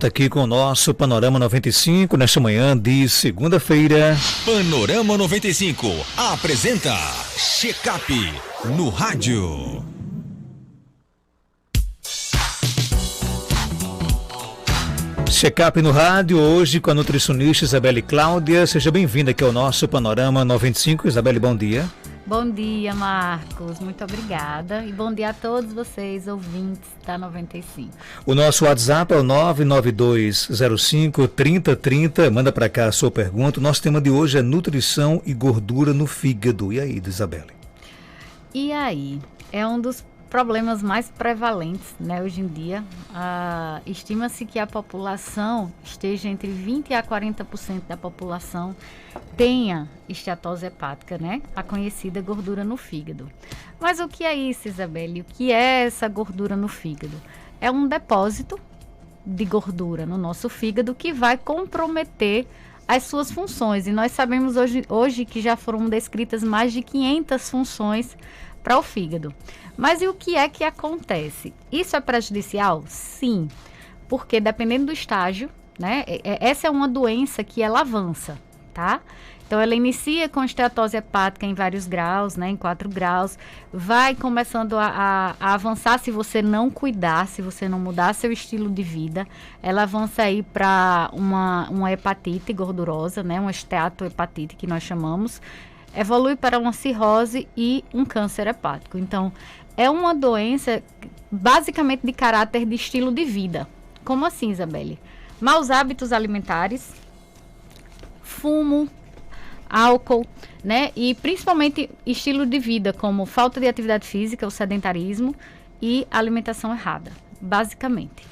Aqui com o nosso Panorama 95, nesta manhã de segunda-feira. Panorama 95 apresenta Check-up no rádio. Check-up no rádio, hoje com a nutricionista Isabelle Cláudia. Seja bem-vinda aqui ao nosso Panorama 95. Isabelle, bom dia. Bom dia, Marcos. Muito obrigada. E bom dia a todos vocês, ouvintes da 95. O nosso WhatsApp é o 992053030. Manda para cá a sua pergunta. O nosso tema de hoje é nutrição e gordura no fígado. E aí, Isabelle? E aí? É um dos problemas mais prevalentes, né, hoje em dia. Estima-se que a população esteja entre 20% a 40% da população tenha esteatose hepática, né? A conhecida gordura no fígado. Mas o que é isso, Isabelle? O que é essa gordura no fígado? É um depósito de gordura no nosso fígado que vai comprometer as suas funções. E nós sabemos hoje que já foram descritas mais de 500 funções para o fígado. Mas e o que é que acontece? Isso é prejudicial? Sim, porque dependendo do estágio, né? Essa é uma doença que ela avança, tá? Então, ela inicia com esteatose hepática em vários graus, né? Em 4 graus, vai começando a avançar se você não cuidar, se você não mudar seu estilo de vida. Ela avança aí para uma hepatite gordurosa, né? Uma esteatohepatite que nós chamamos. Evolui para uma cirrose e um câncer hepático. Então, é uma doença basicamente de caráter de estilo de vida. Como assim, Isabelle? Maus hábitos alimentares, fumo, álcool, né? E principalmente estilo de vida, como falta de atividade física, o sedentarismo e alimentação errada, basicamente.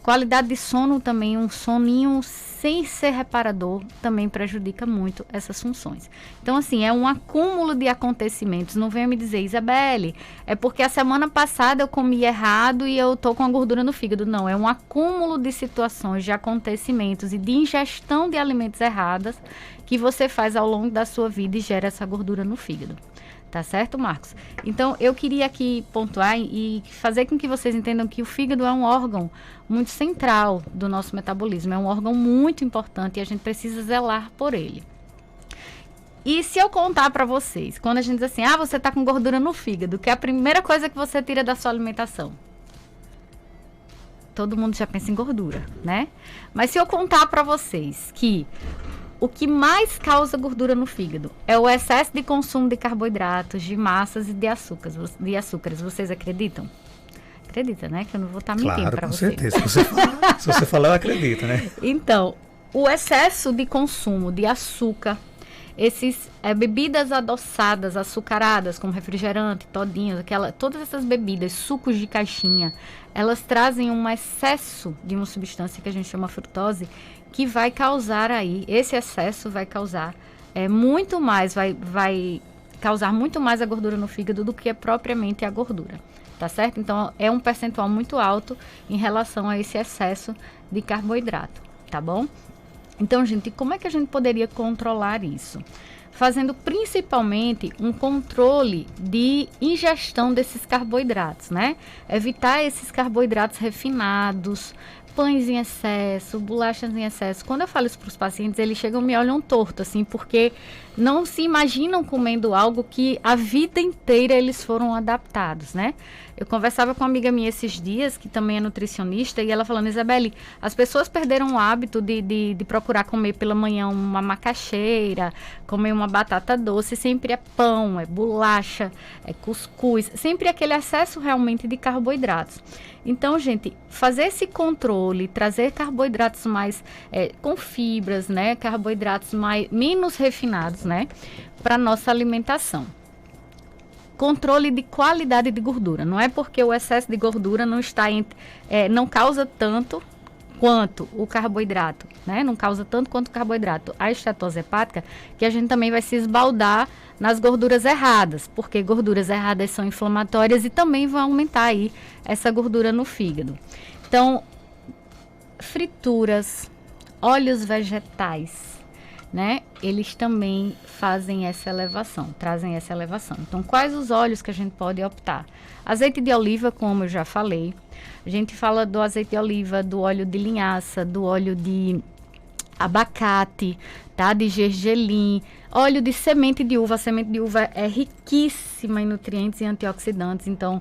Qualidade de sono também, um soninho sem ser reparador, também prejudica muito essas funções. Então, assim, é um acúmulo de acontecimentos. Não venha me dizer, Isabelle, é porque a semana passada eu comi errado e eu tô com a gordura no fígado. Não, é um acúmulo de situações, de acontecimentos e de ingestão de alimentos errados que você faz ao longo da sua vida e gera essa gordura no fígado. Tá certo, Marcos? Então, eu queria aqui pontuar e fazer com que vocês entendam que o fígado é um órgão muito central do nosso metabolismo. É um órgão muito importante e a gente precisa zelar por ele. E se eu contar para vocês, quando a gente diz assim, você tá com gordura no fígado, que é a primeira coisa que você tira da sua alimentação? Todo mundo já pensa em gordura, né? Mas se eu contar para vocês que o que mais causa gordura no fígado é o excesso de consumo de carboidratos, de massas e de açúcares. Vocês acreditam? Acredita, né? Que eu não vou estar mentindo para vocês. Claro, com certeza. Se você falar, eu acredito, né? Então, o excesso de consumo de açúcar, esses bebidas adoçadas, açucaradas, como refrigerante, todinhos, todas essas bebidas, sucos de caixinha, elas trazem um excesso de uma substância que a gente chama frutose, que vai causar aí, esse excesso vai causar muito mais, vai causar muito mais a gordura no fígado do que propriamente a gordura, tá certo? Então, é um percentual muito alto em relação a esse excesso de carboidrato, tá bom? Então, gente, como é que a gente poderia controlar isso? Fazendo principalmente um controle de ingestão desses carboidratos, né? Evitar esses carboidratos refinados, pães em excesso, bolachas em excesso. Quando eu falo isso para os pacientes, eles chegam e me olham torto, assim, porque não se imaginam comendo algo que a vida inteira eles foram adaptados, né? Eu conversava com uma amiga minha esses dias, que também é nutricionista, e ela falando, Isabelle, as pessoas perderam o hábito de procurar comer pela manhã uma macaxeira, comer uma batata doce, sempre é pão, é bolacha, é cuscuz, sempre aquele excesso realmente de carboidratos. Então, gente, fazer esse controle, trazer carboidratos mais com fibras, né, carboidratos menos refinados, né, para nossa alimentação. Controle de qualidade de gordura. Não é porque o excesso de gordura não causa tanto quanto o carboidrato, né? Não causa tanto quanto o carboidrato, a esteatose hepática, que a gente também vai se esbaldar nas gorduras erradas, porque gorduras erradas são inflamatórias e também vão aumentar aí essa gordura no fígado. Então, frituras, óleos vegetais, né, eles também fazem essa elevação, trazem essa elevação. Então, quais os óleos que a gente pode optar? Azeite de oliva, como eu já falei. A gente fala do azeite de oliva, do óleo de linhaça, do óleo de abacate, tá? De gergelim, óleo de semente de uva. A semente de uva é riquíssima em nutrientes e antioxidantes, então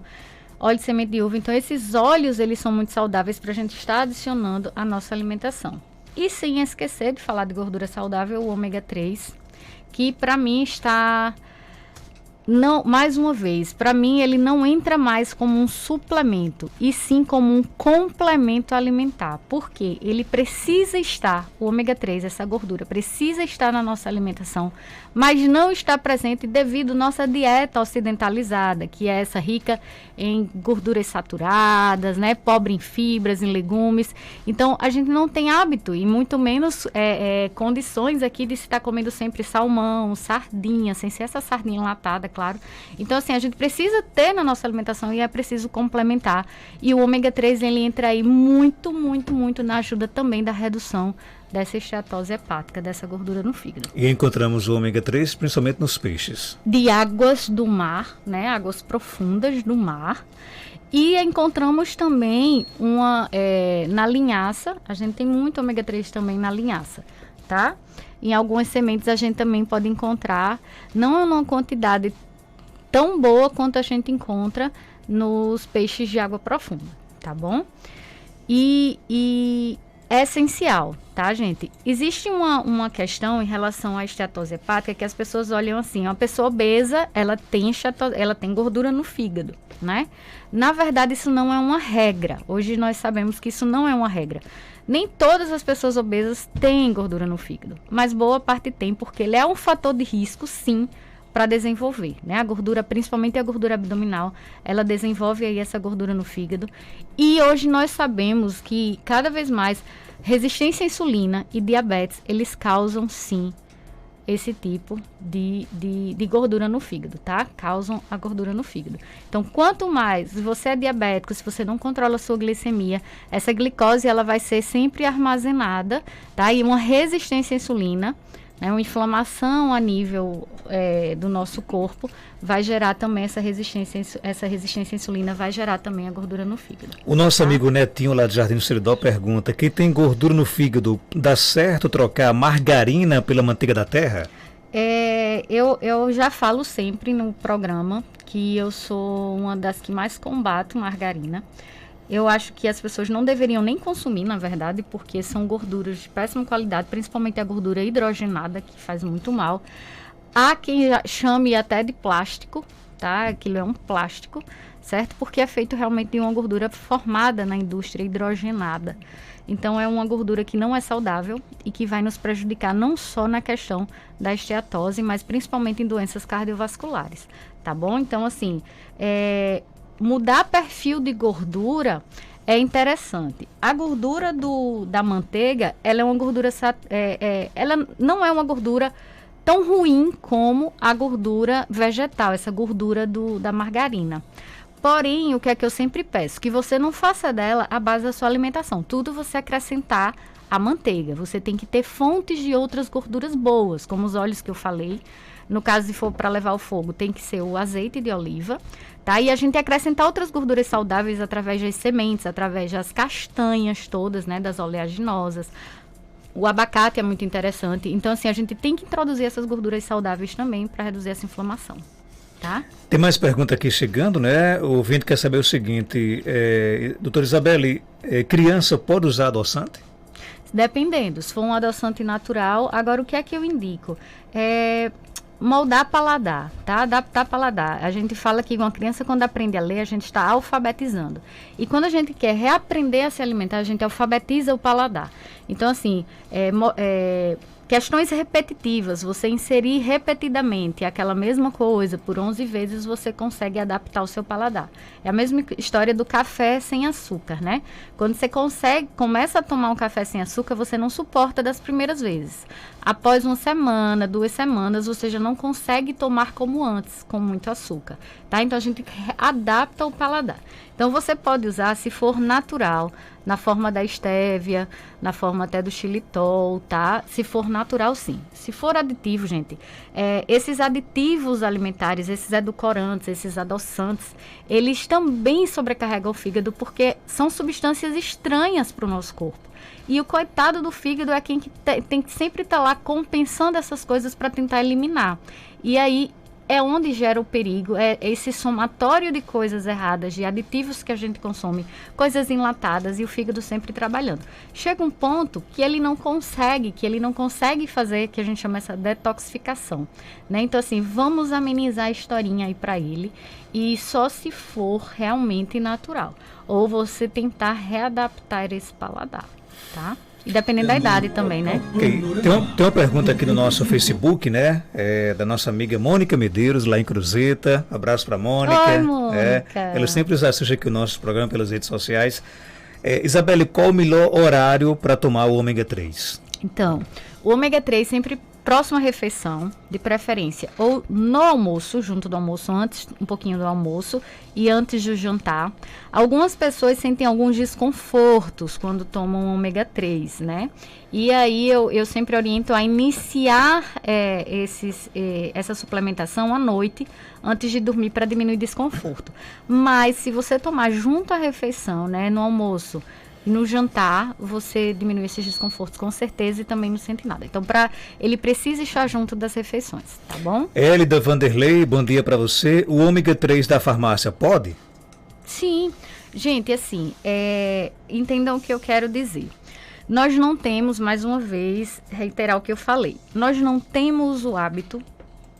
óleo de semente de uva. Então esses óleos, eles são muito saudáveis para a gente estar adicionando à nossa alimentação. E sem esquecer de falar de gordura saudável, o ômega 3, que para mim está... Não, mais uma vez, para mim ele não entra mais como um suplemento, e sim como um complemento alimentar. Porque ele precisa estar, o ômega 3, essa gordura, precisa estar na nossa alimentação, mas não está presente devido à nossa dieta ocidentalizada, que é essa rica em gorduras saturadas, né, pobre em fibras, em legumes. Então, a gente não tem hábito e muito menos condições aqui de se estar comendo sempre salmão, sardinha, sem ser essa sardinha enlatada, claro. Então, assim, a gente precisa ter na nossa alimentação e é preciso complementar. E o ômega 3, ele entra aí muito, muito, muito na ajuda também da redução dessa esteatose hepática, dessa gordura no fígado. E encontramos o ômega 3 principalmente nos peixes. De águas do mar, né? Águas profundas do mar. E encontramos também na linhaça. A gente tem muito ômega 3 também na linhaça, tá? Em algumas sementes a gente também pode encontrar, não numa quantidade tão boa quanto a gente encontra nos peixes de água profunda, tá bom? E é essencial, tá, gente? Existe uma questão em relação à esteatose hepática que as pessoas olham assim, uma pessoa obesa, ela tem gordura no fígado, né? Na verdade, isso não é uma regra. Hoje nós sabemos que isso não é uma regra. Nem todas as pessoas obesas têm gordura no fígado, mas boa parte tem, porque ele é um fator de risco, sim, para desenvolver, né? A gordura, principalmente a gordura abdominal, ela desenvolve aí essa gordura no fígado. E hoje nós sabemos que cada vez mais resistência à insulina e diabetes, eles causam sim esse tipo de gordura no fígado, tá? Causam a gordura no fígado. Então, quanto mais você é diabético, se você não controla a sua glicemia, essa glicose ela vai ser sempre armazenada, tá? E uma resistência à insulina, né, uma inflamação a nível do nosso corpo vai gerar também essa resistência à insulina, vai gerar também a gordura no fígado. O nosso amigo Netinho lá de Jardim do Seridó pergunta, quem tem gordura no fígado, dá certo trocar a margarina pela manteiga da terra? Eu já falo sempre no programa que eu sou uma das que mais combato margarina. Eu acho que as pessoas não deveriam nem consumir, na verdade, porque são gorduras de péssima qualidade, principalmente a gordura hidrogenada, que faz muito mal. Há quem chame até de plástico, tá? Aquilo é um plástico, certo? Porque é feito realmente de uma gordura formada na indústria hidrogenada. Então, é uma gordura que não é saudável e que vai nos prejudicar não só na questão da esteatose, mas principalmente em doenças cardiovasculares, tá bom? Então, assim, mudar perfil de gordura é interessante. A gordura da manteiga, ela é uma gordura, ela não é uma gordura tão ruim como a gordura vegetal, essa gordura da margarina. Porém, o que é que eu sempre peço? Que você não faça dela a base da sua alimentação. Tudo você acrescentar a manteiga. Você tem que ter fontes de outras gorduras boas, como os óleos que eu falei. No caso, se for para levar ao fogo, tem que ser o azeite de oliva, tá? E a gente acrescentar outras gorduras saudáveis através das sementes, através das castanhas todas, né? Das oleaginosas. O abacate é muito interessante. Então, assim, a gente tem que introduzir essas gorduras saudáveis também para reduzir essa inflamação, tá? Tem mais pergunta aqui chegando, né? O ouvinte quer saber o seguinte, doutora Isabelle, criança pode usar adoçante? Dependendo, se for um adoçante natural. Agora, o que é que eu indico? Moldar paladar, tá? Adaptar paladar. A gente fala que uma criança, quando aprende a ler, a gente está alfabetizando. E quando a gente quer reaprender a se alimentar, a gente alfabetiza o paladar. Então, assim, questões repetitivas, você inserir repetidamente aquela mesma coisa por 11 vezes, você consegue adaptar o seu paladar. É a mesma história do café sem açúcar, né? Quando você começa a tomar um café sem açúcar, você não suporta das primeiras vezes. Após uma semana, 2 semanas, você já não consegue tomar como antes, com muito açúcar, tá? Então, a gente adapta o paladar. Então, você pode usar, se for natural, na forma da estévia, na forma até do xilitol, tá? Se for natural, sim. Se for aditivo, gente, esses aditivos alimentares, esses edulcorantes, esses adoçantes, eles também sobrecarregam o fígado porque são substâncias estranhas para o nosso corpo. E o coitado do fígado é quem que tem que sempre estar lá compensando essas coisas para tentar eliminar. E aí é onde gera o perigo, é esse somatório de coisas erradas, de aditivos que a gente consome, coisas enlatadas e o fígado sempre trabalhando. Chega um ponto que ele não consegue fazer, que a gente chama essa detoxificação, né? Então assim, vamos amenizar a historinha aí para ele e só se for realmente natural. Ou você tentar readaptar esse paladar, tá? E dependendo da idade também, né? Okay. Tem uma pergunta aqui no nosso Facebook, né? Da nossa amiga Mônica Medeiros, lá em Cruzeta. Abraço para Mônica. Oi, Mônica. Ela sempre assiste aqui o nosso programa pelas redes sociais. Isabelle, qual o melhor horário para tomar o ômega 3? Então, o ômega 3 sempre próxima refeição, de preferência, ou no almoço, junto do almoço, antes, um pouquinho do almoço e antes do jantar. Algumas pessoas sentem alguns desconfortos quando tomam ômega 3, né? E aí eu sempre oriento a iniciar essa suplementação à noite, antes de dormir, para diminuir desconforto. Mas se você tomar junto à refeição, né, no almoço, no jantar, você diminui esses desconfortos com certeza e também não sente nada. Então, ele precisa estar junto das refeições, tá bom? Hélida Vanderlei, bom dia para você. O ômega 3 da farmácia pode? Sim. Gente, assim, entendam o que eu quero dizer. Nós não temos, mais uma vez, reiterar o que eu falei, nós não temos o hábito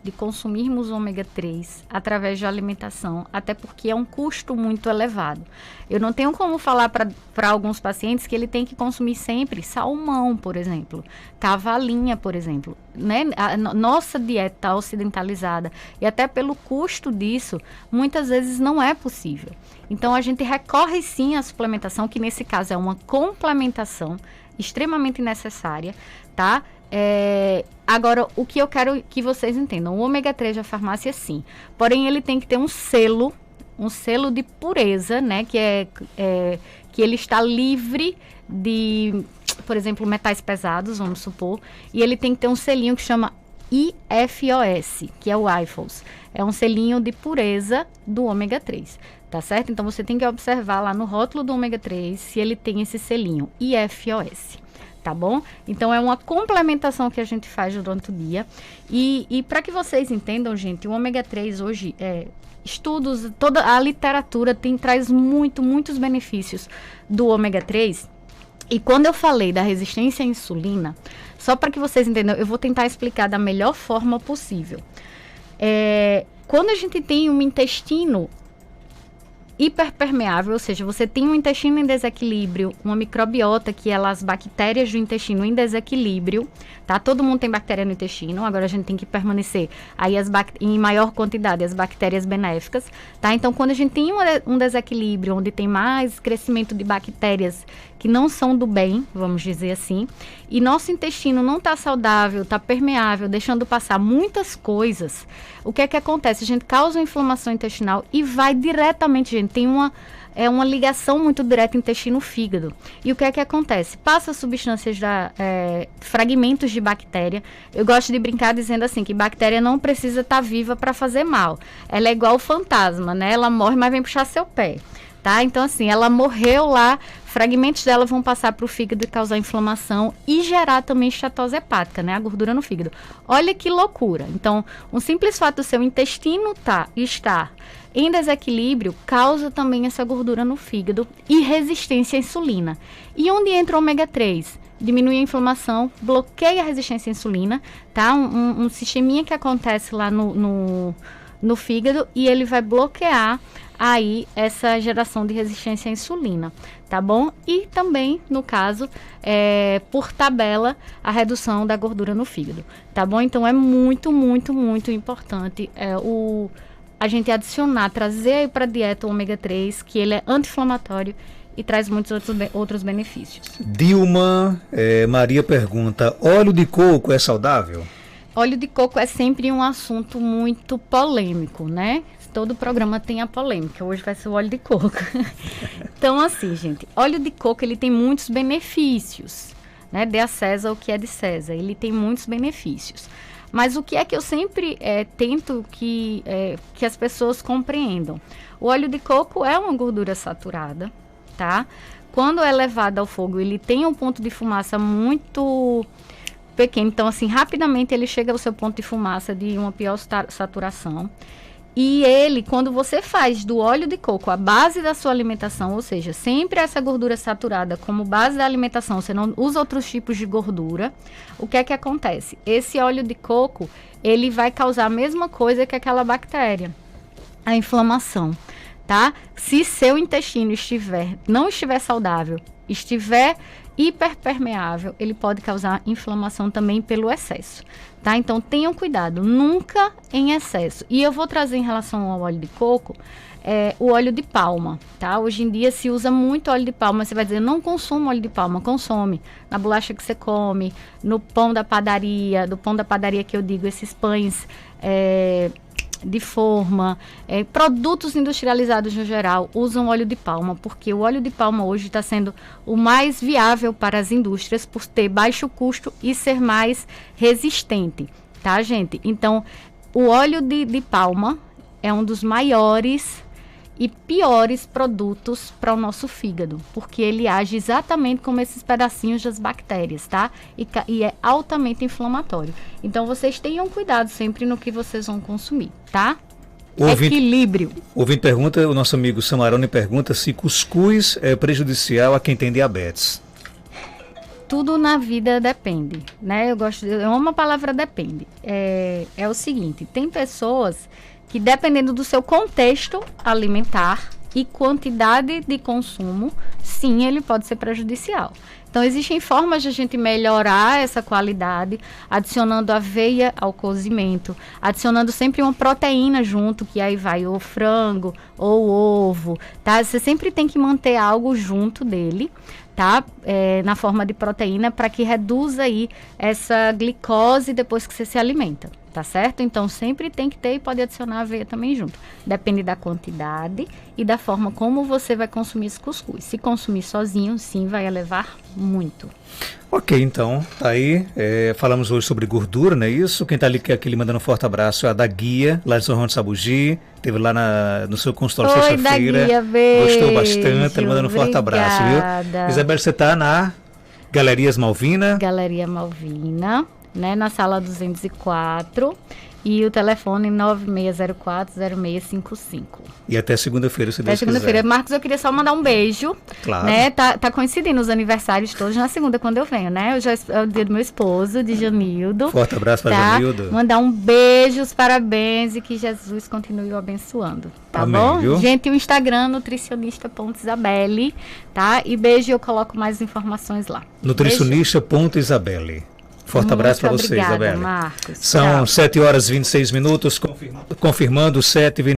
de consumirmos ômega 3 através de alimentação, até porque é um custo muito elevado. Eu não tenho como falar para alguns pacientes que ele tem que consumir sempre salmão, por exemplo, cavalinha, por exemplo, né? A nossa dieta ocidentalizada, e até pelo custo disso, muitas vezes não é possível. Então, a gente recorre sim à suplementação, que nesse caso é uma complementação extremamente necessária, tá? Agora, o que eu quero que vocês entendam, o ômega 3 da farmácia, sim. Porém, ele tem que ter um selo de pureza, né? Que ele está livre de, por exemplo, metais pesados, vamos supor. E ele tem que ter um selinho que chama IFOS, que é o IFOS. É um selinho de pureza do ômega 3, tá certo? Então, você tem que observar lá no rótulo do ômega 3 se ele tem esse selinho IFOS. Tá bom? Então, é uma complementação que a gente faz durante o dia. E para que vocês entendam, gente, o ômega 3 hoje, estudos, toda a literatura traz muitos benefícios do ômega 3. E quando eu falei da resistência à insulina, só para que vocês entendam, eu vou tentar explicar da melhor forma possível. Quando a gente tem um intestino hiperpermeável, ou seja, você tem um intestino em desequilíbrio, uma microbiota, que é as bactérias do intestino em desequilíbrio, tá? Todo mundo tem bactéria no intestino, agora a gente tem que permanecer aí em maior quantidade as bactérias benéficas, tá? Então, quando a gente tem um desequilíbrio, onde tem mais crescimento de bactérias que não são do bem, vamos dizer assim, e nosso intestino não está saudável, está permeável, deixando passar muitas coisas, o que é que acontece? A gente causa uma inflamação intestinal e vai diretamente, gente, tem uma ligação muito direta intestino-fígado. E o que é que acontece? Passa substâncias, fragmentos de bactéria. Eu gosto de brincar dizendo assim, que bactéria não precisa estar viva para fazer mal. Ela é igual o fantasma, né? Ela morre, mas vem puxar seu pé. Tá? Então, assim, ela morreu lá, fragmentos dela vão passar para o fígado e causar inflamação e gerar também estetose hepática, né? A gordura no fígado. Olha que loucura. Então, um simples fato do seu intestino estar em desequilíbrio causa também essa gordura no fígado e resistência à insulina. E onde entra o ômega 3? Diminui a inflamação, bloqueia a resistência à insulina, tá? Um sisteminha que acontece lá no fígado, e ele vai bloquear aí essa geração de resistência à insulina, tá bom? E também, no caso, por tabela, a redução da gordura no fígado, tá bom? Então, é muito importante a gente adicionar, trazer para a dieta o ômega 3, que ele é anti-inflamatório e traz muitos outros benefícios. Dilma Maria pergunta, óleo de coco é saudável? Óleo de coco é sempre um assunto muito polêmico, né? todo programa tem a polêmica. Hoje vai ser o óleo de coco. Então, assim, gente, óleo de coco, ele tem muitos benefícios, né? Dê a César o que é de César. Ele tem muitos benefícios. Mas o que é que eu sempre tento que as pessoas compreendam? O óleo de coco é uma gordura saturada, tá? Quando é levado ao fogo, ele tem um ponto de fumaça muito pequeno. Então, assim, rapidamente ele chega ao seu ponto de fumaça de uma pior saturação. E ele, quando você faz do óleo de coco a base da sua alimentação, ou seja, sempre essa gordura saturada como base da alimentação, você não usa outros tipos de gordura, o que é que acontece? Esse óleo de coco, ele vai causar a mesma coisa que aquela bactéria, a inflamação, tá? Se seu intestino não estiver saudável, estiver hiperpermeável, ele pode causar inflamação também pelo excesso, tá? Então tenham cuidado, nunca em excesso. E eu vou trazer em relação ao óleo de coco, o óleo de palma, tá? Hoje em dia se usa muito óleo de palma. Você vai dizer, não consumo óleo de palma. Consome na bolacha que você come, no pão da padaria, do pão da padaria que eu digo, esses pães de forma, produtos industrializados no geral usam óleo de palma, porque o óleo de palma hoje está sendo o mais viável para as indústrias por ter baixo custo e ser mais resistente, tá, gente? Então, o óleo de palma é um dos maiores e piores produtos para o nosso fígado, porque ele age exatamente como esses pedacinhos das bactérias, tá? E é altamente inflamatório. Então, vocês tenham cuidado sempre no que vocês vão consumir, tá? Equilíbrio. O nosso amigo Samarone pergunta se cuscuz é prejudicial a quem tem diabetes. Tudo na vida depende, né? Eu amo a palavra depende. É o seguinte, tem pessoas que, dependendo do seu contexto alimentar e quantidade de consumo, sim, ele pode ser prejudicial. Então, existem formas de a gente melhorar essa qualidade, adicionando aveia ao cozimento, adicionando sempre uma proteína junto, que aí vai ou frango ou ovo, tá? Você sempre tem que manter algo junto dele, tá? Na forma de proteína, para que reduza aí essa glicose depois que você se alimenta. Tá certo? Então, sempre tem que ter e pode adicionar aveia também junto. Depende da quantidade e da forma como você vai consumir esse cuscuz. Se consumir sozinho, sim, vai elevar muito. Ok, então, tá aí. Falamos hoje sobre gordura, não é isso? Quem tá ali aqui lhe mandando um forte abraço é a da Guia, lá de São João de Sabugi. Esteve lá no seu consultório sexta-feira. Guia, beijo. Gostou bastante, tá lhe mandando um forte abraço, viu? Isabel, você tá na Galerias Malvina? Galeria Malvina, né, na sala 204, e o telefone 9604-0655. E até segunda-feira, se Deus quiser. Até segunda-feira. Marcos, eu queria só mandar um beijo. Claro. Né? Tá coincidindo os aniversários todos na segunda quando eu venho, né? É o dia do meu esposo, de Janildo. Forte abraço para Janildo. Mandar um beijo, os parabéns e que Jesus continue o abençoando. Tá Amém, bom? Viu? Gente, o Instagram, nutricionista.isabelle, tá? E beijo, eu coloco mais informações lá. Nutricionista.isabelle. Forte abraço para você, Isabelle. Marcos. São 7h26, confirmando 7h26.